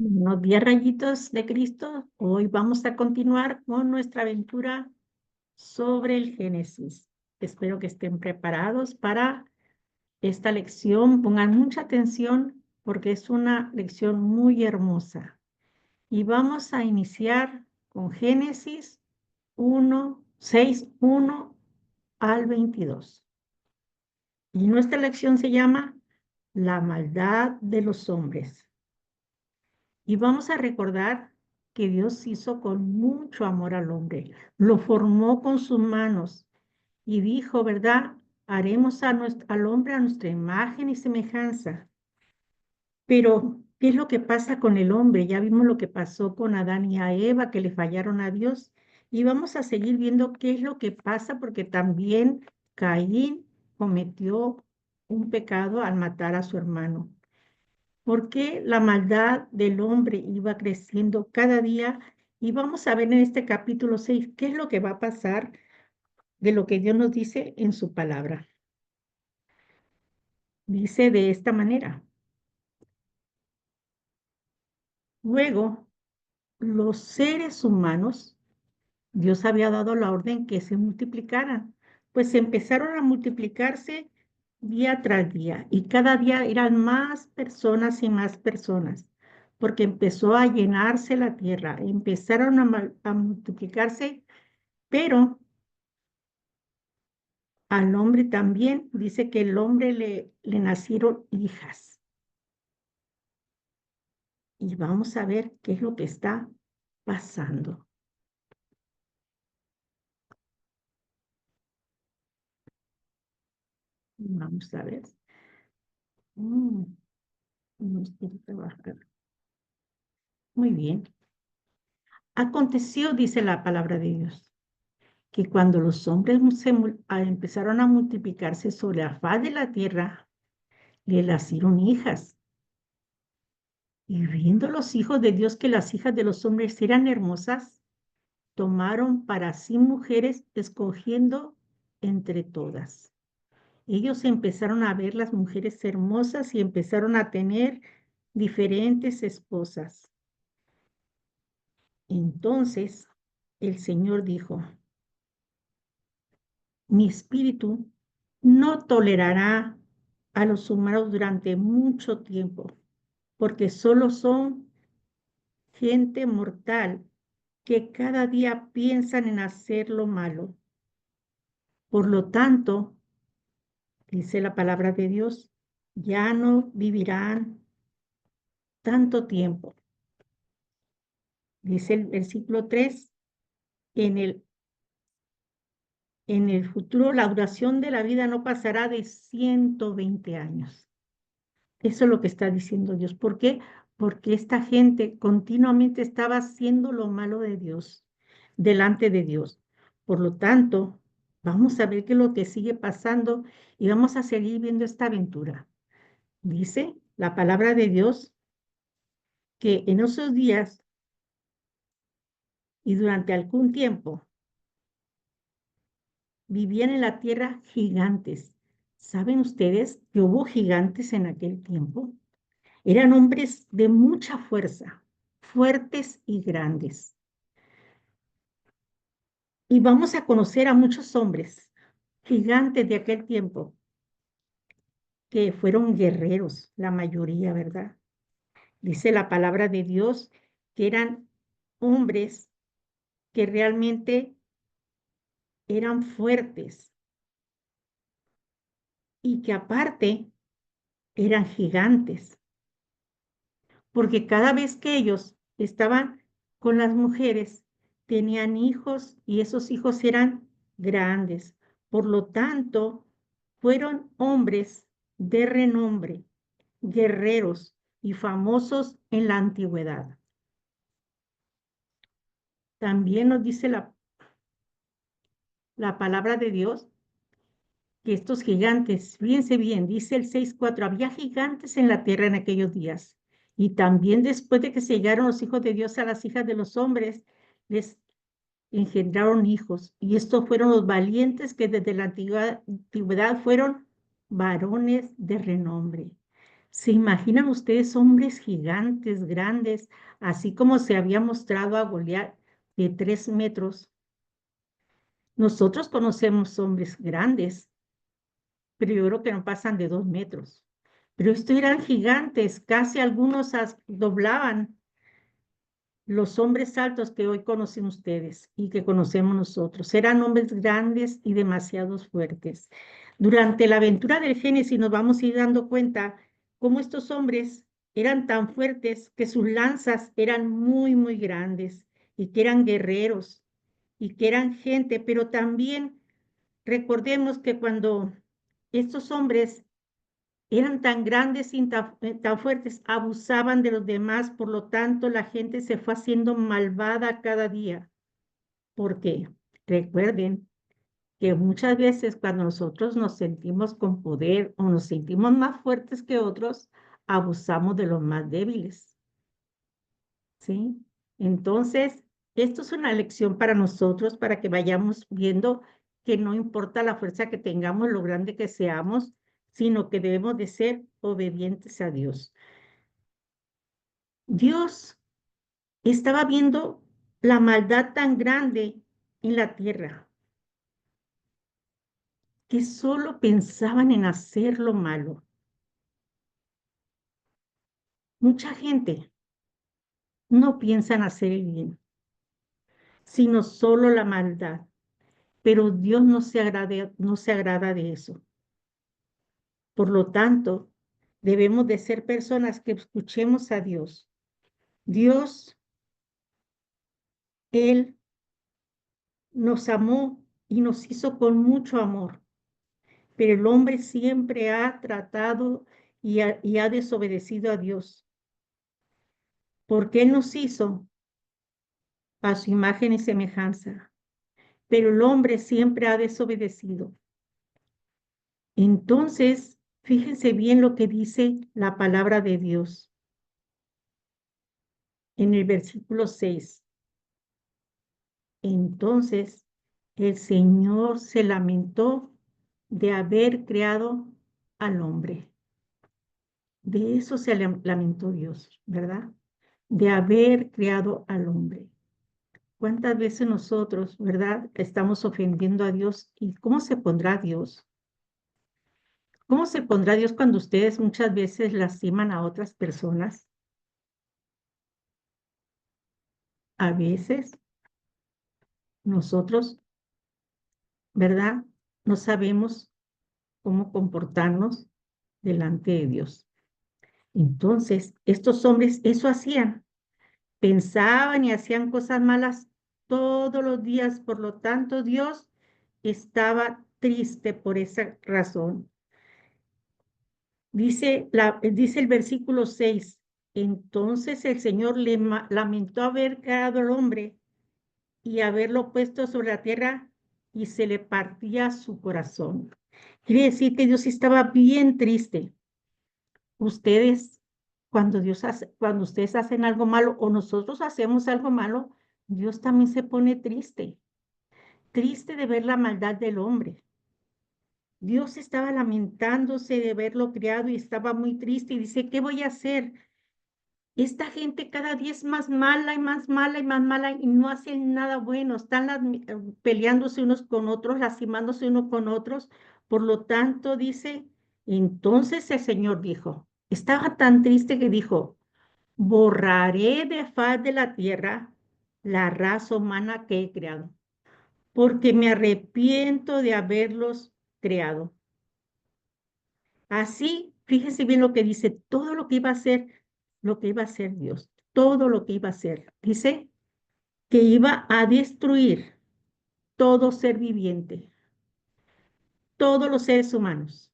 Buenos días, rayitos de Cristo. Hoy vamos a continuar con nuestra aventura sobre el Génesis. Espero que estén preparados para esta lección. Pongan mucha atención porque es una lección muy hermosa. Y vamos a iniciar con Génesis 1, al 22. Y nuestra lección se llama La maldad de los hombres. Y vamos a recordar que Dios hizo con mucho amor al hombre, lo formó con sus manos y dijo, ¿verdad? Haremos al hombre a nuestra imagen y semejanza. Pero, ¿qué es lo que pasa con el hombre? Ya vimos lo que pasó con Adán y a Eva, que le fallaron a Dios. Y vamos a seguir viendo qué es lo que pasa, porque también Caín cometió un pecado al matar a su hermano. ¿Por qué la maldad del hombre iba creciendo cada día? Y vamos a ver en este capítulo 6 qué es lo que va a pasar de lo que Dios nos dice en su palabra. Dice de esta manera. Luego, los seres humanos, Dios había dado la orden que se multiplicaran, pues empezaron a multiplicarse día tras día y cada día eran más personas y más personas, porque empezó a llenarse la tierra, empezaron a multiplicarse. Pero al hombre también dice que el hombre le nacieron hijas. Y vamos a ver qué es lo que está pasando. Vamos a ver. No quiero trabajar. Muy bien. Aconteció, dice la palabra de Dios, que cuando los hombres empezaron a multiplicarse sobre la faz de la tierra, le nacieron hijas. Y viendo los hijos de Dios que las hijas de los hombres eran hermosas, tomaron para sí mujeres escogiendo entre todas. Ellos empezaron a ver las mujeres hermosas y empezaron a tener diferentes esposas. Entonces el Señor dijo, mi espíritu no tolerará a los humanos durante mucho tiempo, porque solo son gente mortal que cada día piensan en hacer lo malo. Por lo tanto, dice la palabra de Dios, ya no vivirán tanto tiempo. Dice el versículo 3, en el futuro la duración de la vida no pasará de 120 años. Eso es lo que está diciendo Dios. ¿Por qué? Porque esta gente continuamente estaba haciendo lo malo de Dios, delante de Dios. Por lo tanto, vamos a ver qué es lo que sigue pasando y vamos a seguir viendo esta aventura. Dice la palabra de Dios que en esos días y durante algún tiempo vivían en la tierra gigantes. ¿Saben ustedes que hubo gigantes en aquel tiempo? Eran hombres de mucha fuerza, fuertes y grandes. Y vamos a conocer a muchos hombres gigantes de aquel tiempo que fueron guerreros, la mayoría, ¿verdad? Dice la palabra de Dios que eran hombres que realmente eran fuertes y que aparte eran gigantes, porque cada vez que ellos estaban con las mujeres, tenían hijos y esos hijos eran grandes. Por lo tanto, fueron hombres de renombre, guerreros y famosos en la antigüedad. También nos dice la palabra de Dios que estos gigantes, fíjense bien, dice el 6:4, había gigantes en la tierra en aquellos días. Y también después de que se llegaron los hijos de Dios a las hijas de los hombres, les engendraron hijos. Y estos fueron los valientes que desde la antigüedad fueron varones de renombre. ¿Se imaginan ustedes hombres gigantes, grandes, así como se había mostrado a Goliat de 3 metros? Nosotros conocemos hombres grandes, pero yo creo que no pasan de 2 metros. Pero estos eran gigantes, casi algunos doblaban los hombres altos que hoy conocen ustedes y que conocemos nosotros. Eran hombres grandes y demasiado fuertes. Durante la aventura del Génesis nos vamos a ir dando cuenta cómo estos hombres eran tan fuertes que sus lanzas eran muy, muy grandes y que eran guerreros y que eran gente, pero también recordemos que cuando estos hombres eran tan grandes y tan fuertes, abusaban de los demás, por lo tanto la gente se fue haciendo malvada cada día. Porque recuerden que muchas veces cuando nosotros nos sentimos con poder o nos sentimos más fuertes que otros, abusamos de los más débiles, ¿sí? Entonces, esto es una lección para nosotros, para que vayamos viendo que no importa la fuerza que tengamos, lo grande que seamos, sino que debemos de ser obedientes a Dios. Dios estaba viendo la maldad tan grande en la tierra que solo pensaban en hacer lo malo. Mucha gente no piensa en hacer el bien, sino solo la maldad. Pero Dios no se agrada de eso. Por lo tanto, debemos de ser personas que escuchemos a Dios. Dios, Él nos amó y nos hizo con mucho amor, pero el hombre siempre ha tratado y ha desobedecido a Dios, porque Él nos hizo a su imagen y semejanza, pero el hombre siempre ha desobedecido. Entonces, fíjense bien lo que dice la palabra de Dios en el versículo 6. Entonces, el Señor se lamentó de haber creado al hombre. De eso se lamentó Dios, ¿verdad? De haber creado al hombre. ¿Cuántas veces nosotros, verdad, estamos ofendiendo a Dios? ¿Y cómo se pondrá Dios? ¿Cómo se pondrá Dios cuando ustedes muchas veces lastiman a otras personas? A veces nosotros, ¿verdad? No sabemos cómo comportarnos delante de Dios. Entonces, estos hombres eso hacían, pensaban y hacían cosas malas todos los días, por lo tanto Dios estaba triste por esa razón. Dice el versículo 6, entonces el Señor lamentó haber creado al hombre y haberlo puesto sobre la tierra y se le partía su corazón. Quiere decir que Dios estaba bien triste. Ustedes, cuando ustedes hacen algo malo o nosotros hacemos algo malo, Dios también se pone triste, triste de ver la maldad del hombre. Dios estaba lamentándose de verlo criado y estaba muy triste y dice, ¿qué voy a hacer? Esta gente cada día es más mala y más mala y más mala y no hacen nada bueno, están peleándose unos con otros, lastimándose unos con otros. Por lo tanto, dice, entonces el Señor dijo, estaba tan triste que dijo, borraré de faz de la tierra la raza humana que he creado, porque me arrepiento de haberlos creado. Así, fíjense bien lo que dice, todo lo que iba a hacer, lo que iba a hacer Dios, todo lo que iba a hacer. Dice que iba a destruir todo ser viviente, todos los seres humanos,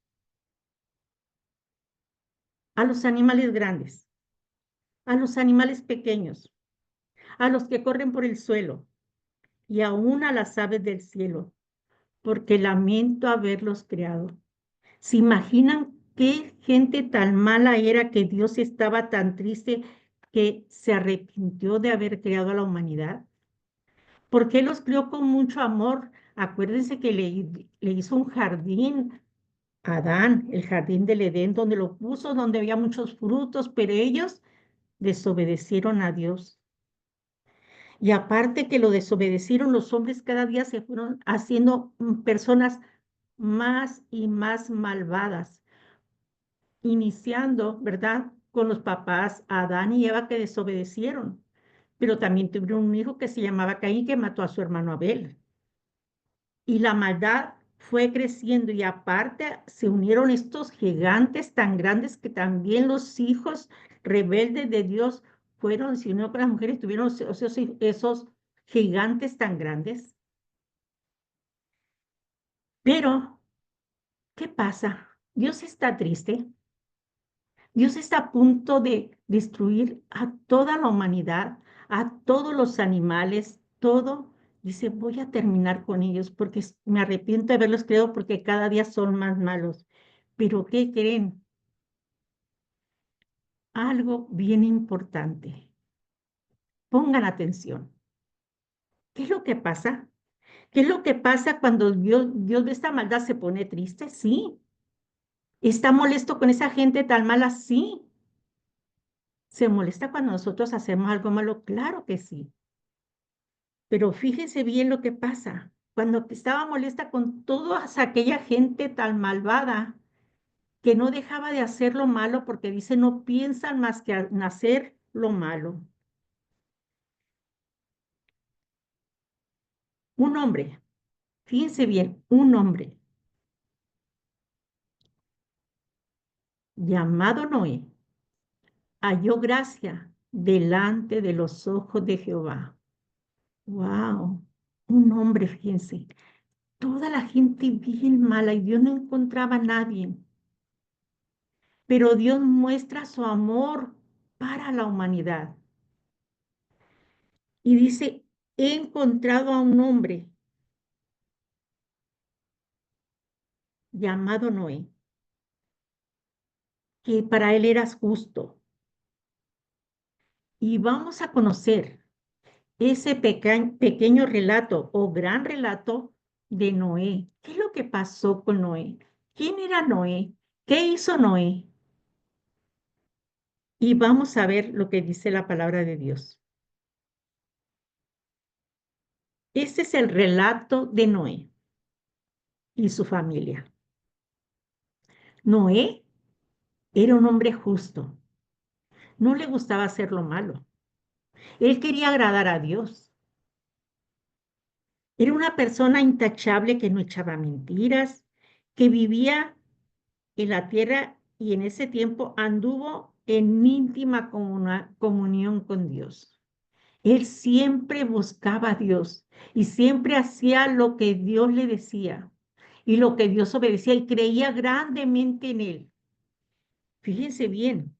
a los animales grandes, a los animales pequeños, a los que corren por el suelo y aún a las aves del cielo, porque lamento haberlos creado. ¿Se imaginan qué gente tan mala era que Dios estaba tan triste que se arrepintió de haber creado a la humanidad? Porque Él los crió con mucho amor. Acuérdense que le hizo un jardín Adán, el jardín del Edén, donde lo puso, donde había muchos frutos, pero ellos desobedecieron a Dios. Y aparte que lo desobedecieron, los hombres cada día se fueron haciendo personas más y más malvadas, iniciando, ¿verdad? Con los papás Adán y Eva que desobedecieron, pero también tuvieron un hijo que se llamaba Caín que mató a su hermano Abel. Y la maldad fue creciendo y aparte se unieron estos gigantes tan grandes que también los hijos rebeldes de Dios fueron, se unieron con las mujeres, tuvieron esos gigantes tan grandes. Pero, ¿qué pasa? Dios está triste. Dios está a punto de destruir a toda la humanidad, a todos los animales, todo. Dice, voy a terminar con ellos porque me arrepiento de haberlos creado porque cada día son más malos. Pero ¿qué creen? Algo bien importante. Pongan atención. ¿Qué es lo que pasa? ¿Qué es lo que pasa cuando Dios ve esta maldad? ¿Se pone triste? Sí. ¿Está molesto con esa gente tan mala? Sí. ¿Se molesta cuando nosotros hacemos algo malo? Claro que sí. Pero fíjense bien lo que pasa. Cuando estaba molesta con toda aquella gente tan malvada que no dejaba de hacer lo malo porque dice no piensan más que en hacer lo malo. Un hombre, fíjense bien, un hombre llamado Noé halló gracia delante de los ojos de Jehová. Wow, un hombre, fíjense, toda la gente bien mala y Dios no encontraba a nadie. Pero Dios muestra su amor para la humanidad. Y dice, he encontrado a un hombre llamado Noé, que para él eras justo. Y vamos a conocer ese pequeño relato o gran relato de Noé. ¿Qué es lo que pasó con Noé? ¿Quién era Noé? ¿Qué hizo Noé? Y vamos a ver lo que dice la palabra de Dios. Este es el relato de Noé y su familia. Noé era un hombre justo. No le gustaba hacer lo malo. Él quería agradar a Dios. Era una persona intachable que no echaba mentiras, que vivía en la tierra y en ese tiempo anduvo en íntima comunión con Dios. Él siempre buscaba a Dios y siempre hacía lo que Dios le decía y lo que Dios obedecía y creía grandemente en él. Fíjense bien,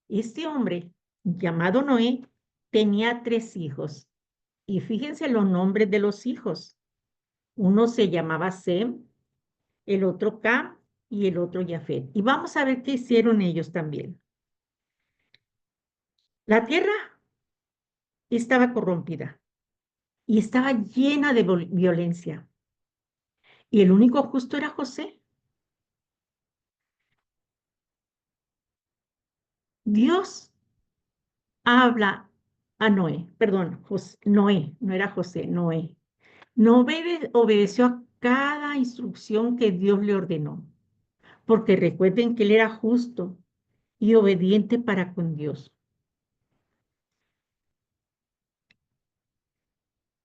este hombre llamado Noé tenía 3 hijos y fíjense los nombres de los hijos. Uno se llamaba Sem, el otro Cam y el otro Jafet. Y vamos a ver qué hicieron ellos también. La tierra estaba corrompida y estaba llena de violencia. Y el único justo era José. Dios habla a Noé, perdón, Noé, no era José, Noé. No obedeció a cada instrucción que Dios le ordenó, porque recuerden que él era justo y obediente para con Dios.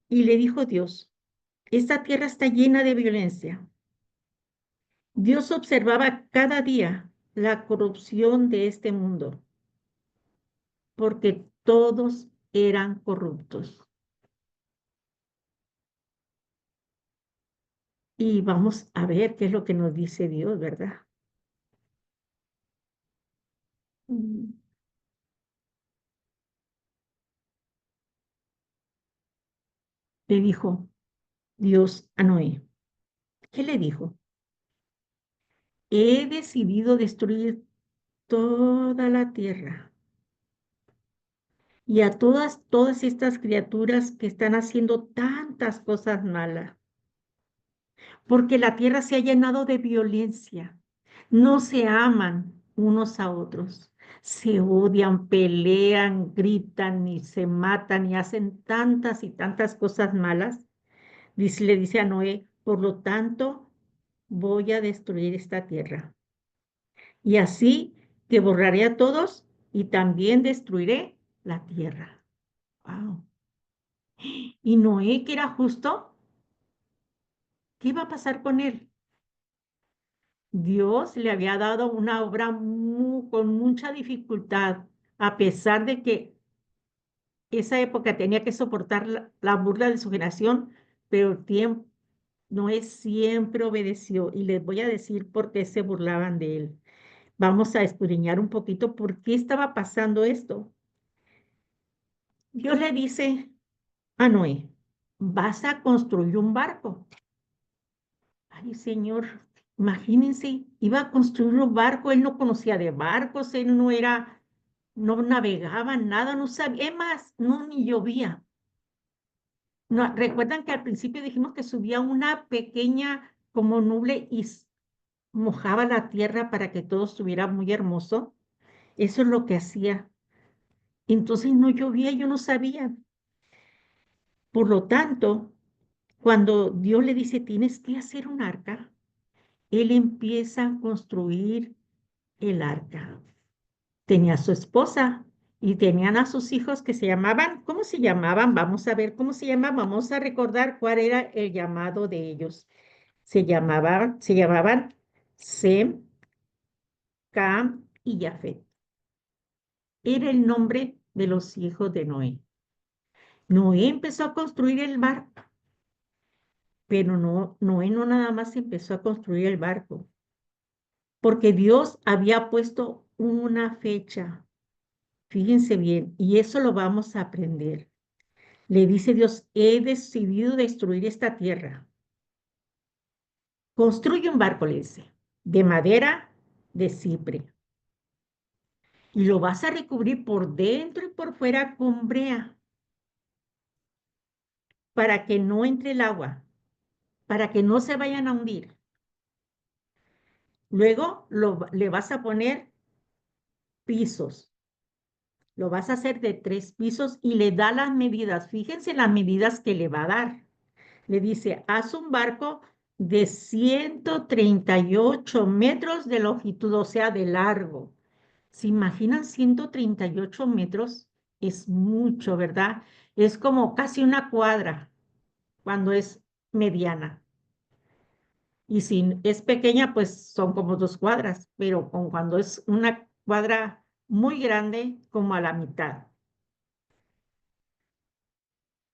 Y le dijo Dios, esta tierra está llena de violencia. Dios observaba cada día la corrupción de este mundo, porque todos eran corruptos. Y vamos a ver qué es lo que nos dice Dios, ¿verdad? Mm. Le dijo Dios a Noé. ¿Qué le dijo? He decidido destruir toda la tierra y a todas estas criaturas que están haciendo tantas cosas malas. porque la tierra se ha llenado de violencia. No se aman unos a otros, se odian, pelean, gritan y se matan y hacen tantas y tantas cosas malas. Le dice a Noé, por lo tanto, voy a destruir esta tierra. Y así que borraré a todos y también destruiré la tierra. Wow. Y Noé, que era justo, ¿qué iba a pasar con él? Dios le había dado una obra con mucha dificultad, a pesar de que esa época tenía que soportar la burla de su generación, pero el tiempo, Noé siempre obedeció y les voy a decir por qué se burlaban de él. Vamos a escudriñar un poquito por qué estaba pasando esto. Dios le dice a Noé, vas a construir un barco. Ay, Señor, imagínense, iba a construir un barco, él no conocía de barcos, él no era, no navegaba, nada, no sabía, es más, no ni llovía. No, recuerdan que al principio dijimos que subía una pequeña como nube y mojaba la tierra para que todo estuviera muy hermoso. Eso es lo que hacía. Entonces no llovía, yo no sabía. Por lo tanto, cuando Dios le dice, tienes que hacer un arca, él empieza a construir el arca. Tenía a su esposa y tenían a sus hijos que se llamaban, ¿cómo se llamaban? Vamos a ver cómo se llamaban, vamos a recordar cuál era el llamado de ellos. Se llamaban Sem, Cam y Jafet. Era el nombre de los hijos de Noé. Noé empezó a construir el barco, pero no, Noé no nada más empezó a construir el barco, porque Dios había puesto una fecha. Fíjense bien, y eso lo vamos a aprender. Le dice Dios, he decidido destruir esta tierra. Construye un barco, le dice, de madera de cipre. Y lo vas a recubrir por dentro y por fuera con brea, para que no entre el agua, para que no se vayan a hundir. Luego le vas a poner pisos. Lo vas a hacer de 3 pisos y le da las medidas. Fíjense las medidas que le va a dar. Le dice, haz un barco de 138 metros de longitud, o sea, de largo. ¿Se imaginan 138 metros? Es mucho, ¿verdad? Es como casi una cuadra cuando es mediana. Y si es pequeña, pues son como 2 cuadras, pero cuando es una cuadra muy grande, como a la mitad.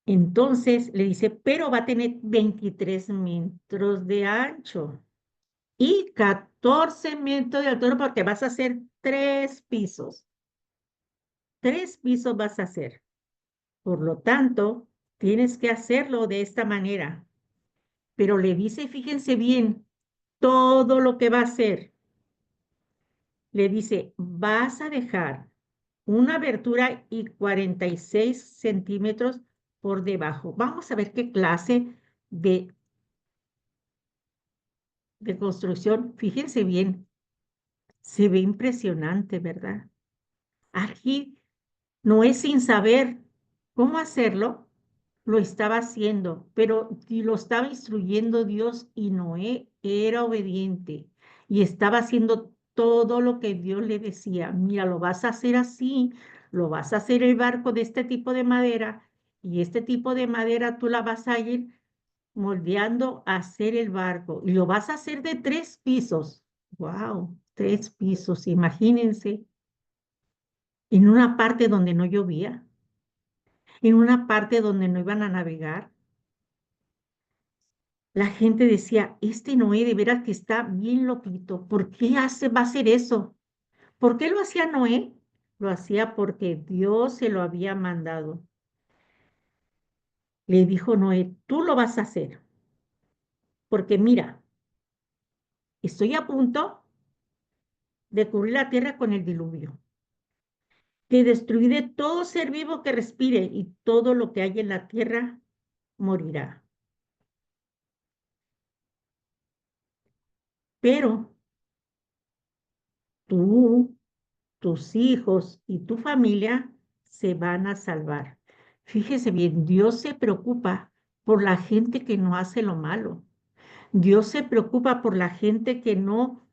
Entonces le dice, pero va a tener 23 metros de ancho y 14 metros de altura porque vas a hacer 3 pisos. 3 pisos vas a hacer. Por lo tanto, tienes que hacerlo de esta manera. Pero le dice, fíjense bien, todo lo que va a hacer. Le dice, vas a dejar una abertura y 46 centímetros por debajo. Vamos a ver qué clase de construcción. Fíjense bien, se ve impresionante, ¿verdad? Aquí no es sin saber cómo hacerlo, lo estaba haciendo, pero lo estaba instruyendo Dios y Noé era obediente y estaba haciendo todo lo que Dios le decía. Mira, lo vas a hacer así, lo vas a hacer el barco de este tipo de madera y este tipo de madera tú la vas a ir moldeando a hacer el barco y lo vas a hacer de 3 pisos. ¡Wow! 3 pisos, imagínense, en una parte donde no llovía, en una parte donde no iban a navegar. La gente decía, este Noé de veras que está bien loquito, ¿por qué va a hacer eso? ¿Por qué lo hacía Noé? Lo hacía porque Dios se lo había mandado. Le dijo Noé, tú lo vas a hacer, porque mira, estoy a punto de cubrir la tierra con el diluvio, que destruiré todo ser vivo que respire y todo lo que hay en la tierra morirá. pero tú, tus hijos y tu familia se van a salvar. Fíjese bien, Dios se preocupa por la gente que no hace lo malo. Dios se preocupa por la gente que no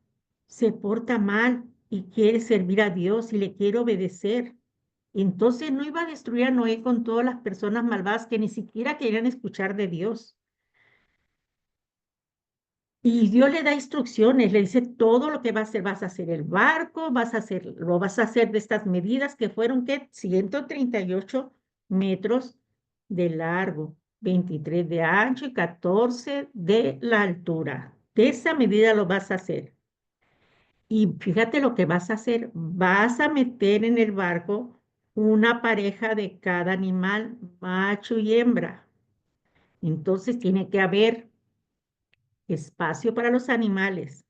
se porta mal y quiere servir a Dios y le quiere obedecer. Entonces no iba a destruir a Noé con todas las personas malvadas que ni siquiera querían escuchar de Dios. Y Dios le da instrucciones, le dice todo lo que va a hacer. Vas a hacer el barco, lo vas a hacer de estas medidas que fueron, ¿qué? 138 metros de largo, 23 de ancho y 14 de la altura. De esa medida lo vas a hacer. Y fíjate lo que vas a hacer. Vas a meter en el barco una pareja de cada animal, macho y hembra. Entonces tiene que haber espacio para los animales,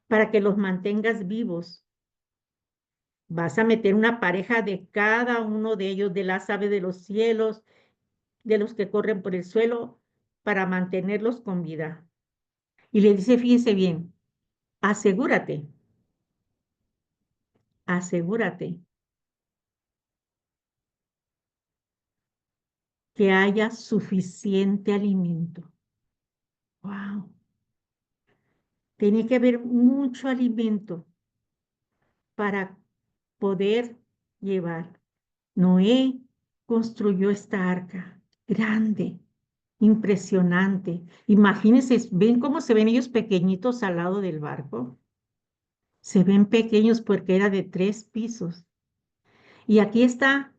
para que los mantengas vivos. Vas a meter una pareja de cada uno de ellos, de las aves de los cielos, de los que corren por el suelo, para mantenerlos con vida. Y le dice, fíjese bien, asegúrate, asegúrate que haya suficiente alimento. Wow, tiene que haber mucho alimento para poder llevar. Noé construyó esta arca grande, impresionante. Imagínense, ¿ven cómo se ven ellos pequeñitos al lado del barco? Se ven pequeños porque era de 3 pisos. Y aquí está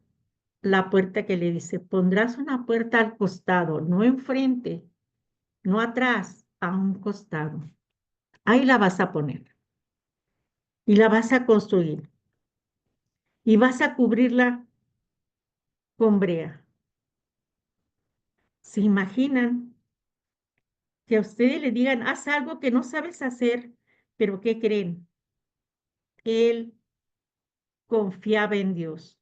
la puerta que le dice, pondrás una puerta al costado, no enfrente, no atrás, a un costado. Ahí la vas a poner y la vas a construir y vas a cubrirla con brea. ¿Se imaginan que a ustedes le digan, haz algo que no sabes hacer, pero qué creen? Él confiaba en Dios,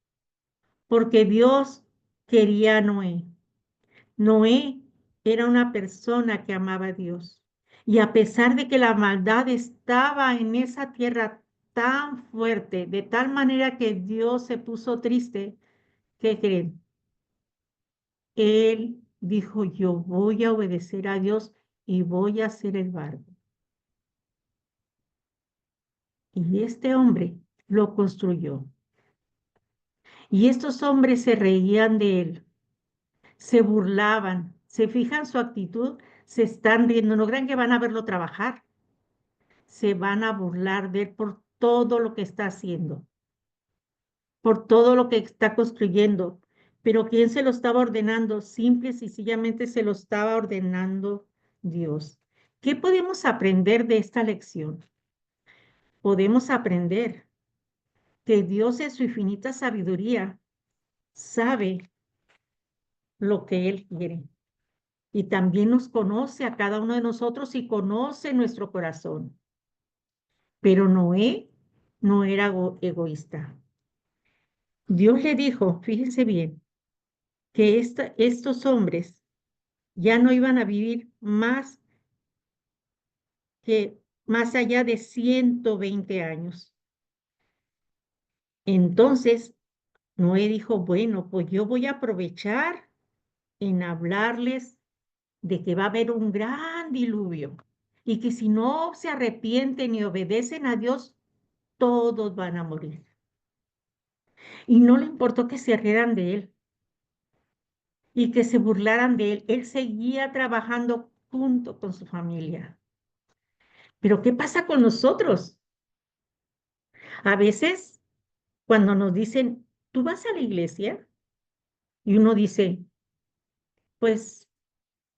porque Dios quería a Noé. Noé era una persona que amaba a Dios. Y a pesar de que la maldad estaba en esa tierra tan fuerte, de tal manera que Dios se puso triste, ¿qué creen? Él dijo, yo voy a obedecer a Dios y voy a hacer el barco. Y este hombre lo construyó. Y estos hombres se reían de él, se burlaban, se fijan su actitud, se están riendo, no crean que van a verlo trabajar, se van a burlar de él por todo lo que está haciendo, por todo lo que está construyendo. Pero ¿quién se lo estaba ordenando? Simple y sencillamente se lo estaba ordenando Dios. ¿Qué podemos aprender de esta lección? Podemos aprender que Dios en su infinita sabiduría sabe lo que Él quiere. Y también nos conoce a cada uno de nosotros y conoce nuestro corazón. Pero Noé no era egoísta. Dios le dijo, fíjense bien, que estos hombres ya no iban a vivir más allá de 120 años. Entonces, Noé dijo, bueno, pues yo voy a aprovechar en hablarles de que va a haber un gran diluvio y que si no se arrepienten y obedecen a Dios, todos van a morir. Y no le importó que se rieran de él y que se burlaran de él. Él seguía trabajando junto con su familia. Pero ¿qué pasa con nosotros? A veces, cuando nos dicen, ¿tú vas a la iglesia? Y uno dice, pues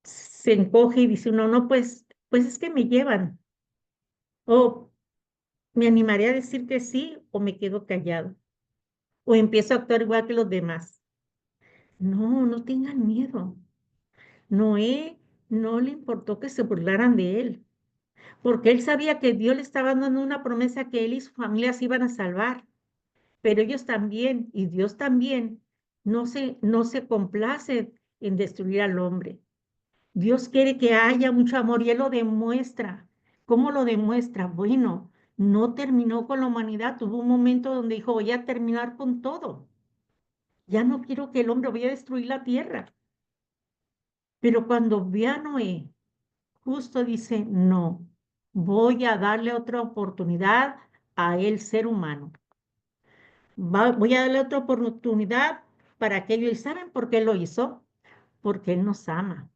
se encoge y dice uno, no, pues es que me llevan. O me animaré a decir que sí o me quedo callado. O empiezo a actuar igual que los demás. No, no tengan miedo. Noé no le importó que se burlaran de él, porque él sabía que Dios le estaba dando una promesa que él y su familia se iban a salvar, pero ellos también, y Dios también, no se complace en destruir al hombre. Dios quiere que haya mucho amor y Él lo demuestra ¿Cómo lo demuestra? Bueno, no terminó con la humanidad. Tuvo un momento donde dijo, voy a terminar con todo. Ya no quiero que el hombre vaya a destruir la tierra. Pero cuando ve a Noé, justo dice, no, voy a darle otra oportunidad a el ser humano. Voy a darle otra oportunidad para que ellos, ¿y saben por qué lo hizo? Porque Él nos ama.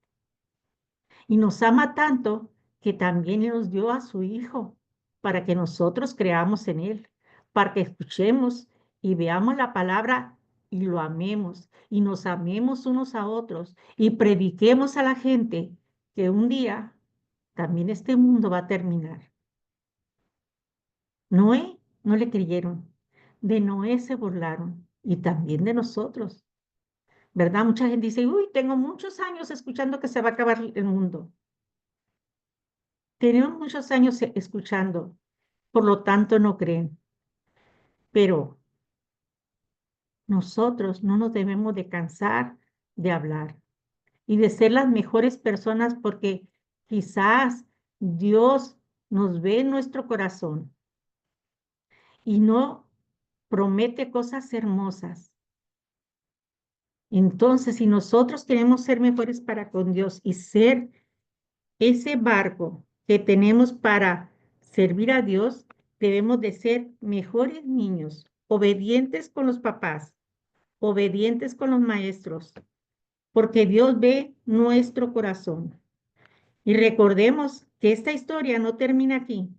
Y nos ama tanto que también nos dio a su Hijo para que nosotros creamos en Él, para que escuchemos y veamos la palabra y lo amemos y nos amemos unos a otros y prediquemos a la gente que un día también este mundo va a terminar. Noé no le creyeron, de Noé se burlaron y también de nosotros, ¿verdad? Mucha gente dice, uy, tengo muchos años escuchando que se va a acabar el mundo. Tenemos muchos años escuchando, por lo tanto no creen, pero nosotros no nos debemos de cansar de hablar y de ser las mejores personas porque quizás Dios nos ve en nuestro corazón y no promete cosas hermosas. Entonces, si nosotros queremos ser mejores para con Dios y ser ese barco que tenemos para servir a Dios, debemos de ser mejores niños, obedientes con los papás, obedientes con los maestros, porque Dios ve nuestro corazón. Y recordemos que esta historia no termina aquí.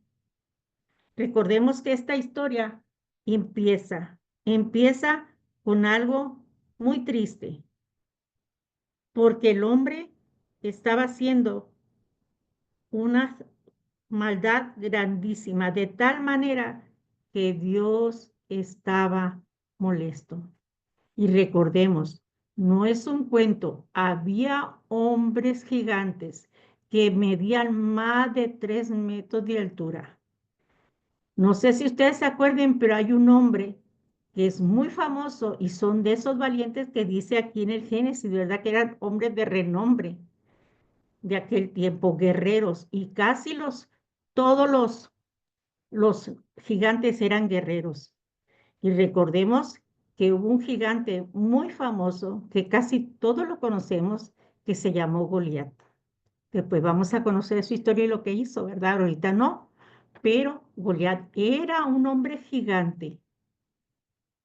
Recordemos que esta historia empieza con algo muy triste, porque el hombre estaba haciendo una maldad grandísima, de tal manera que Dios estaba molesto. Y recordemos, no es un cuento, había hombres gigantes que medían más de 3 metros de altura. No sé si ustedes se acuerden, pero hay un hombre que es muy famoso y son de esos valientes que dice aquí en el Génesis, ¿verdad? Que eran hombres de renombre de aquel tiempo, guerreros, y casi todos los gigantes eran guerreros. Y recordemos que hubo un gigante muy famoso, que casi todos lo conocemos, que se llamó Goliat. Después vamos a conocer su historia y lo que hizo, ¿verdad? Ahorita no, pero Goliat era un hombre gigante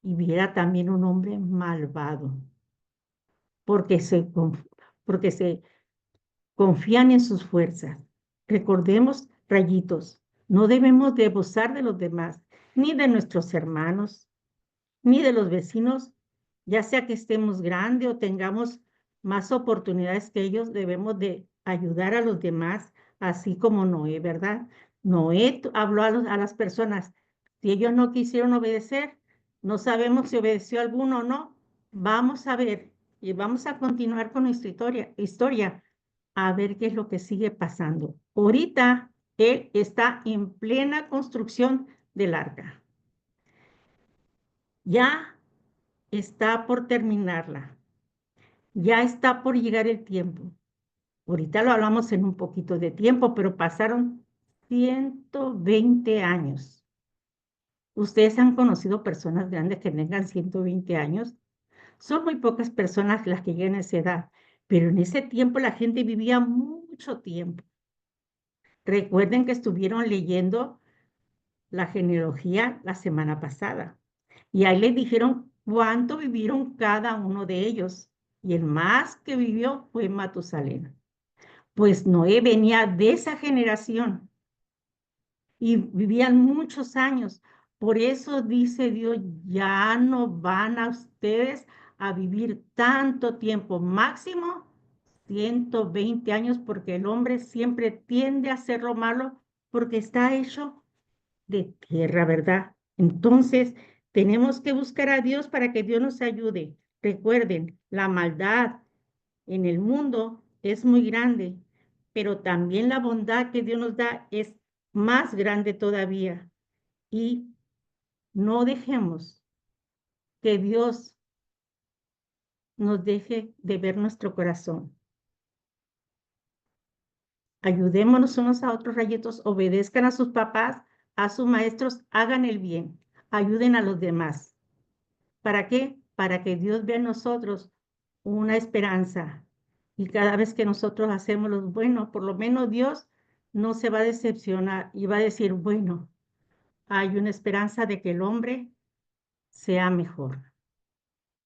y era también un hombre malvado, porque porque se confían en sus fuerzas. Recordemos, rayitos, no debemos de abusar de los demás, ni de nuestros hermanos, ni de los vecinos, ya sea que estemos grandes o tengamos más oportunidades que ellos, debemos de ayudar a los demás, así como Noé, ¿verdad? Noé habló a las personas, si ellos no quisieron obedecer, no sabemos si obedeció alguno o no, vamos a ver y vamos a continuar con nuestra historia a ver qué es lo que sigue pasando. Ahorita él está en plena construcción del arca. Ya está por terminarla. Ya está por llegar el tiempo. Ahorita lo hablamos en un poquito de tiempo, pero pasaron 120 años. ¿Ustedes han conocido personas grandes que tengan 120 años? Son muy pocas personas las que llegan a esa edad, pero en ese tiempo la gente vivía mucho tiempo. Recuerden que estuvieron leyendo la genealogía la semana pasada. Y ahí les dijeron cuánto vivieron cada uno de ellos. Y el más que vivió fue Matusalén. Pues Noé venía de esa generación y vivían muchos años. Por eso dice Dios, ya no van a ustedes a vivir tanto tiempo, máximo 120 años, porque el hombre siempre tiende a hacer lo malo porque está hecho de tierra, ¿verdad? Entonces, tenemos que buscar a Dios para que Dios nos ayude. Recuerden, la maldad en el mundo es muy grande, pero también la bondad que Dios nos da es más grande todavía. Y no dejemos que Dios nos deje de ver nuestro corazón. Ayudémonos unos a otros, rayitos, obedezcan a sus papás, a sus maestros, hagan el bien, ayuden a los demás. ¿Para qué? Para que Dios vea en nosotros una esperanza. Y cada vez que nosotros hacemos lo bueno, por lo menos Dios no se va a decepcionar y va a decir, bueno, hay una esperanza de que el hombre sea mejor.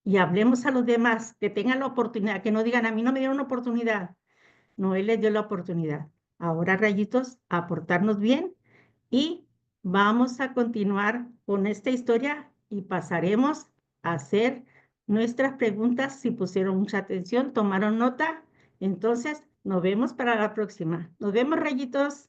Y hablemos a los demás, que tengan la oportunidad, que no digan, a mí no me dieron oportunidad. No, Él les dio la oportunidad. Ahora, rayitos, a portarnos bien y vamos a continuar con esta historia y pasaremos a hacer nuestras preguntas. Si pusieron mucha atención, tomaron nota. Entonces, nos vemos para la próxima. Nos vemos, rayitos.